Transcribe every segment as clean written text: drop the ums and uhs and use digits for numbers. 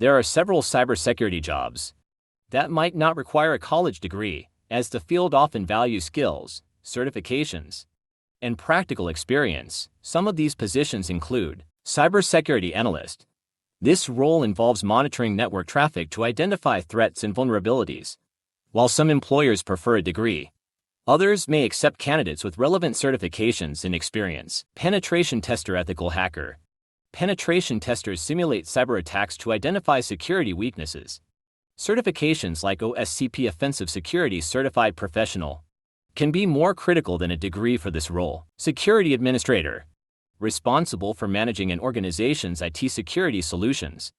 There are several cybersecurity jobs that might not require a college degree, as the field often values skills, certifications, and practical experience. Some of these positions include cybersecurity analyst. This role involves monitoring network traffic to identify threats and vulnerabilities. While some employers prefer a degree, others may accept candidates with relevant certifications and experience. Penetration tester, ethical hacker. Penetration testers simulate cyber attacks to identify security weaknesses. Certifications like OSCP, Offensive Security Certified Professional, can be more critical than a degree for this role. Security administrator, responsible for managing an organization's IT security solutions.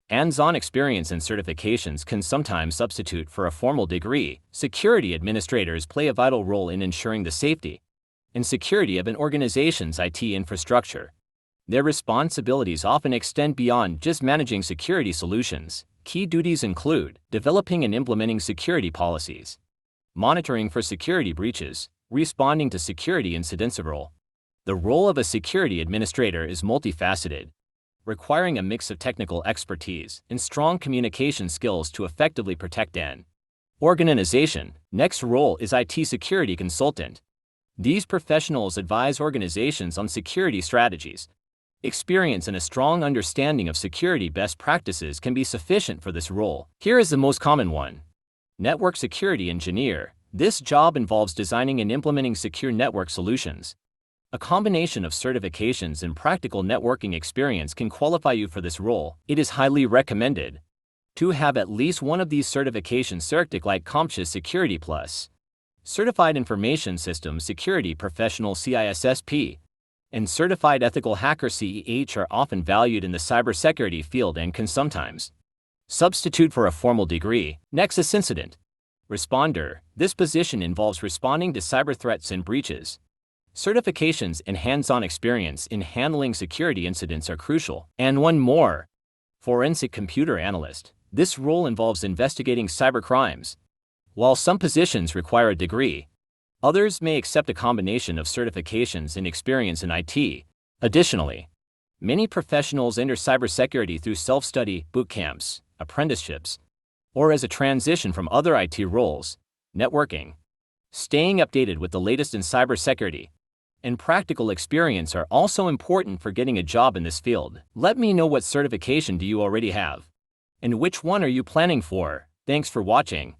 Hands-on experience and certifications can sometimes substitute for a formal degree. Security administrators play a vital role in ensuring the safety and security of an organization's IT infrastructure. Their responsibilities often extend beyond just managing security solutions. Key duties include developing and implementing security policies, monitoring for security breaches, responding to security incidents. The role of a security administrator is multifaceted, requiring a mix of technical expertise and strong communication skills to effectively protect an organization. Next role is IT security consultant. These professionals advise organizations on security strategies. Experience and a strong understanding of security best practices can be sufficient for this role. Here is the most common one. Network security engineer. This job involves designing and implementing secure network solutions. A combination of certifications and practical networking experience can qualify you for this role. It is highly recommended to have at least one of these certifications, CERTIC like CompTIA Security Plus, Certified Information Systems Security Professional CISSP, and Certified Ethical Hacker CEH are often valued in the cybersecurity field and can sometimes substitute for a formal degree. Nexus incident responder. This position involves responding to cyber threats and breaches. Certifications and hands-on experience in handling security incidents are crucial. And one more. Forensic computer analyst. This role involves investigating cyber crimes. While some positions require a degree, others may accept a combination of certifications and experience in IT. Additionally, many professionals enter cybersecurity through self-study, boot camps, apprenticeships, or as a transition from other IT roles. Networking, staying updated with the latest in cybersecurity, and practical experience are also important for getting a job in this field. Let me know, what certification do you already have, and which one are you planning for? Thanks for watching.